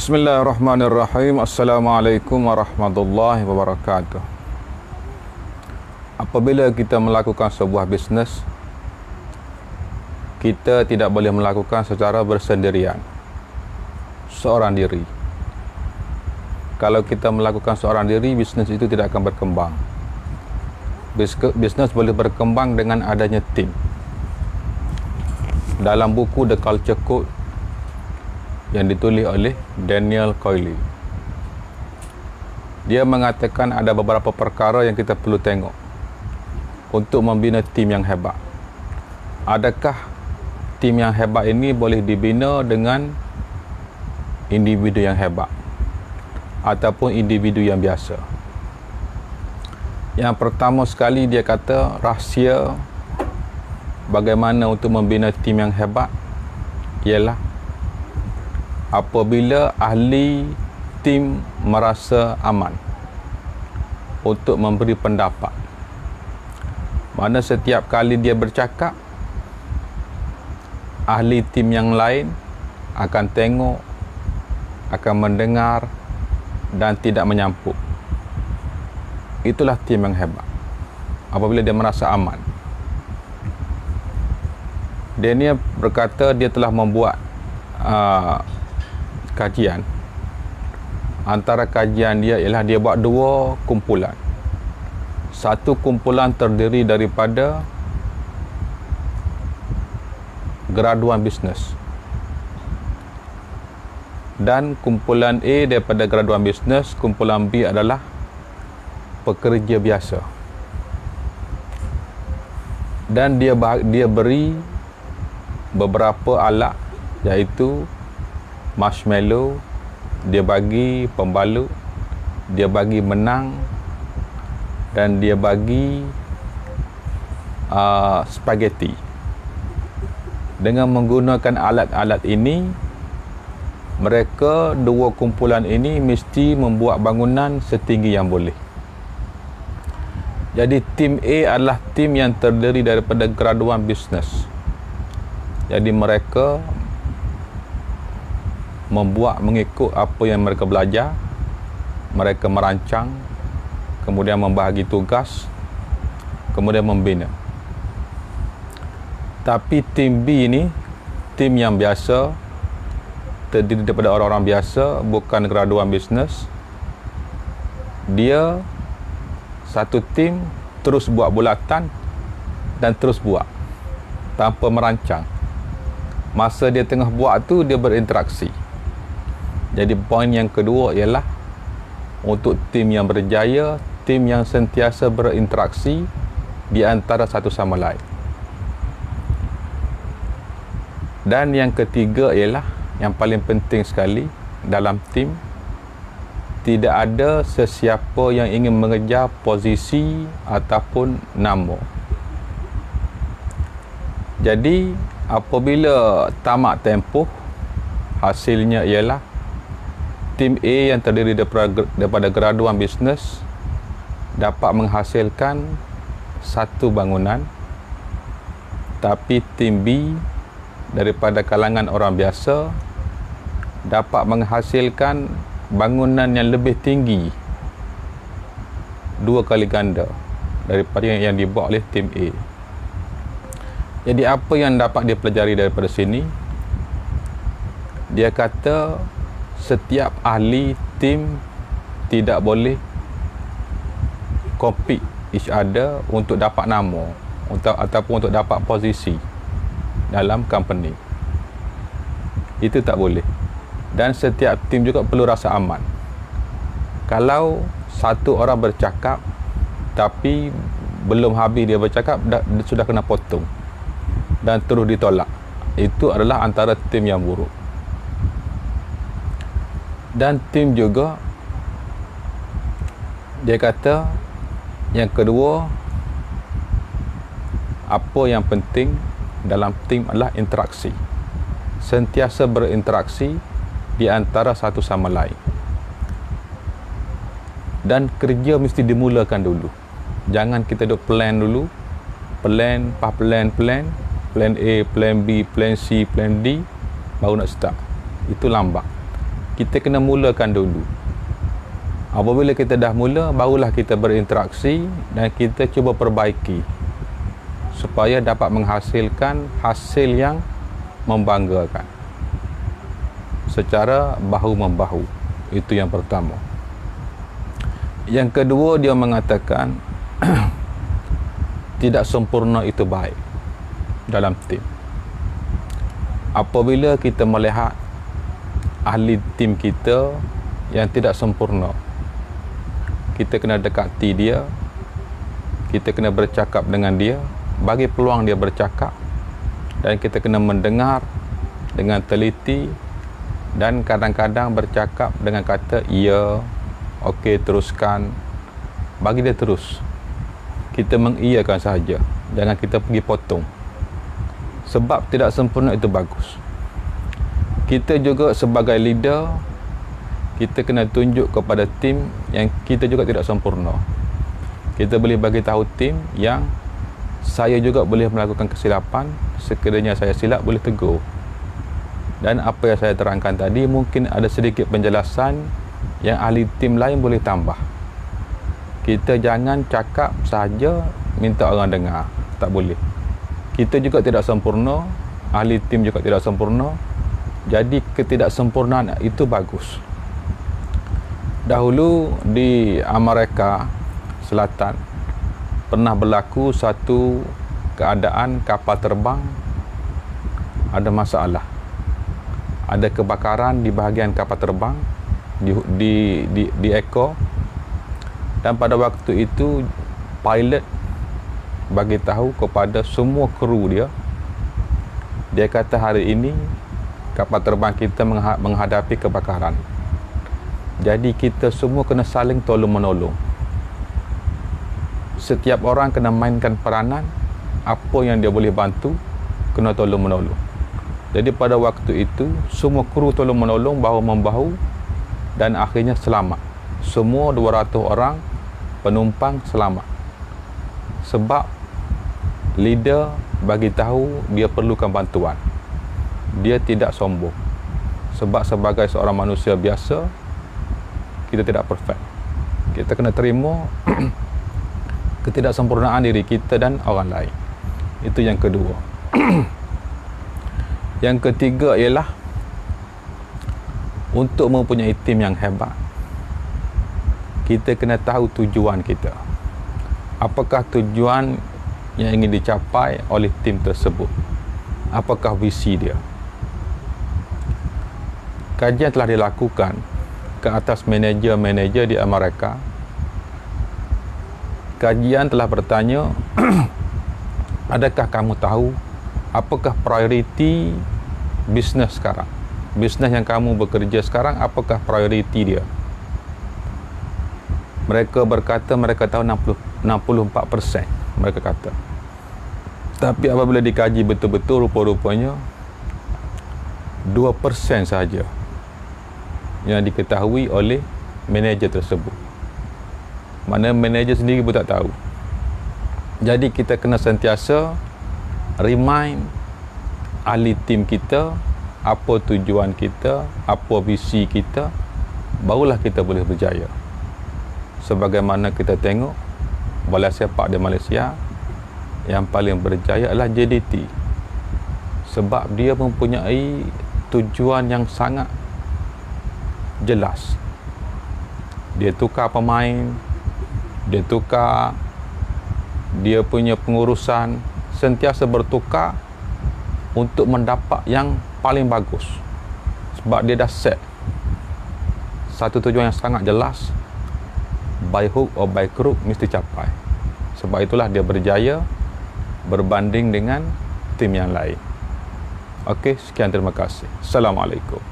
Bismillahirrahmanirrahim. Assalamualaikum warahmatullahi wabarakatuh. Apabila kita melakukan sebuah bisnes, kita tidak boleh melakukan secara bersendirian, seorang diri. Kalau kita melakukan seorang diri, bisnes itu tidak akan berkembang. Bisnes boleh berkembang dengan adanya tim. Dalam buku The Culture Code yang ditulis oleh Daniel Coyle, dia mengatakan ada beberapa perkara yang kita perlu tengok untuk membina tim yang hebat. Adakah tim yang hebat ini boleh dibina dengan individu yang hebat ataupun individu yang biasa? Yang pertama sekali, dia kata rahsia bagaimana untuk membina tim yang hebat ialah apabila ahli tim merasa aman untuk memberi pendapat. Mana setiap kali dia bercakap, ahli tim yang lain akan tengok, akan mendengar dan tidak menyampuk. Itulah tim yang hebat, apabila dia merasa aman. Daniel berkata dia telah membuat kajian. Antara kajian dia ialah dia buat dua kumpulan. Satu kumpulan terdiri daripada graduan bisnes, dan kumpulan A daripada graduan bisnes, kumpulan B adalah pekerja biasa. Dan dia beri beberapa alat, iaitu marshmallow, dia bagi pembalut, dia bagi menang, dan dia bagi spaghetti. Dengan menggunakan alat-alat ini, mereka dua kumpulan ini mesti membuat bangunan setinggi yang boleh. Jadi tim A adalah tim yang terdiri daripada graduan bisnes. Jadi mereka membuat mengikut apa yang mereka belajar, mereka merancang, kemudian membahagi tugas, kemudian membina. Tapi tim B ini, tim yang biasa, terdiri daripada orang-orang biasa, bukan graduan bisnes. Dia satu tim terus buat bulatan dan terus buat tanpa merancang. Masa dia tengah buat tu, dia berinteraksi. Jadi poin yang kedua ialah untuk tim yang berjaya, tim yang sentiasa berinteraksi di antara satu sama lain. Dan yang ketiga ialah yang paling penting sekali dalam tim, tidak ada sesiapa yang ingin mengejar posisi ataupun nama. Jadi apabila tamat tempoh, hasilnya ialah tim A yang terdiri daripada graduan bisnes dapat menghasilkan satu bangunan, tapi tim B daripada kalangan orang biasa dapat menghasilkan bangunan yang lebih tinggi, dua kali ganda daripada yang dibuat oleh tim A. Jadi apa yang dapat dia pelajari daripada sini? Dia kata setiap ahli tim tidak boleh compete each other untuk dapat nama ataupun untuk dapat posisi dalam company. Itu tak boleh. Dan setiap tim juga perlu rasa aman. Kalau satu orang bercakap tapi belum habis dia bercakap, dia sudah kena potong dan terus ditolak, itu adalah antara tim yang buruk. Dan tim juga, dia kata yang kedua, apa yang penting dalam tim adalah interaksi. Sentiasa berinteraksi di antara satu sama lain. Dan kerja mesti dimulakan dulu. Jangan kita duk plan dulu. Plan A, plan B, plan C, plan D, baru nak start. Itu lambat. kita kena mulakan dulu. Apabila kita dah mula, barulah kita berinteraksi dan kita cuba perbaiki supaya dapat menghasilkan hasil yang membanggakan secara bahu-membahu. Itu yang pertama. Yang kedua, dia mengatakan tidak sempurna itu baik dalam tim. Apabila kita melihat ahli tim kita yang tidak sempurna, kita kena dekati dia, kita kena bercakap dengan dia, bagi peluang dia bercakap, dan kita kena mendengar dengan teliti, dan kadang-kadang bercakap dengan kata ya, okey, teruskan, bagi dia terus. Kita mengiyakan sahaja, jangan kita pergi potong. Sebab tidak sempurna itu bagus. Kita juga sebagai leader, kita kena tunjuk kepada tim yang kita juga tidak sempurna. Kita boleh bagi tahu tim yang saya juga boleh melakukan kesilapan, sekiranya saya silap boleh tegur. Dan apa yang saya terangkan tadi, mungkin ada sedikit penjelasan yang ahli tim lain boleh tambah. Kita jangan cakap saja minta orang dengar, tak boleh. Kita juga tidak sempurna, ahli tim juga tidak sempurna. Jadi ketidaksempurnaan itu bagus. Dahulu di Amerika Selatan pernah berlaku satu keadaan kapal terbang ada masalah. Ada kebakaran di bahagian kapal terbang di ekor, dan pada waktu itu pilot bagi tahu kepada semua kru dia kata hari ini kapal terbang kita menghadapi kebakaran. Jadi kita semua kena saling tolong-menolong. Setiap orang kena mainkan peranan, apa yang dia boleh bantu, kena tolong-menolong. Jadi pada waktu itu, semua kru tolong-menolong, bahu-membahu, dan akhirnya selamat. Semua 200 orang penumpang selamat. Sebab leader bagi tahu dia perlukan bantuan. Dia tidak sombong. Sebab sebagai seorang manusia biasa, kita tidak perfect. Kita kena terima ketidaksempurnaan diri kita dan orang lain. Itu yang kedua. Yang ketiga ialah untuk mempunyai tim yang hebat, kita kena tahu tujuan kita. Apakah tujuan yang ingin dicapai oleh tim tersebut? Apakah visi dia? Kajian telah dilakukan ke atas manager-manager di Amerika. Kajian telah bertanya, adakah kamu tahu apakah prioriti bisnes sekarang? Bisnes yang kamu bekerja sekarang, apakah prioriti dia? Mereka berkata mereka tahu 64%, mereka kata. Tapi apabila dikaji betul-betul, rupa-rupanya 2% sahaja yang diketahui oleh manager tersebut. Mana manager sendiri pun tak tahu. Jadi kita kena sentiasa remind ahli tim kita apa tujuan kita, apa visi kita, barulah kita boleh berjaya. Sebagaimana kita tengok bola sepak di Malaysia, yang paling berjaya adalah JDT. Sebab dia mempunyai tujuan yang sangat jelas. Dia tukar pemain, dia tukar dia punya pengurusan, sentiasa bertukar untuk mendapat yang paling bagus. Sebab dia dah set satu tujuan yang sangat jelas, by hook or by crook mesti capai. Sebab itulah dia berjaya berbanding dengan tim yang lain. Okey, sekian, terima kasih. Assalamualaikum.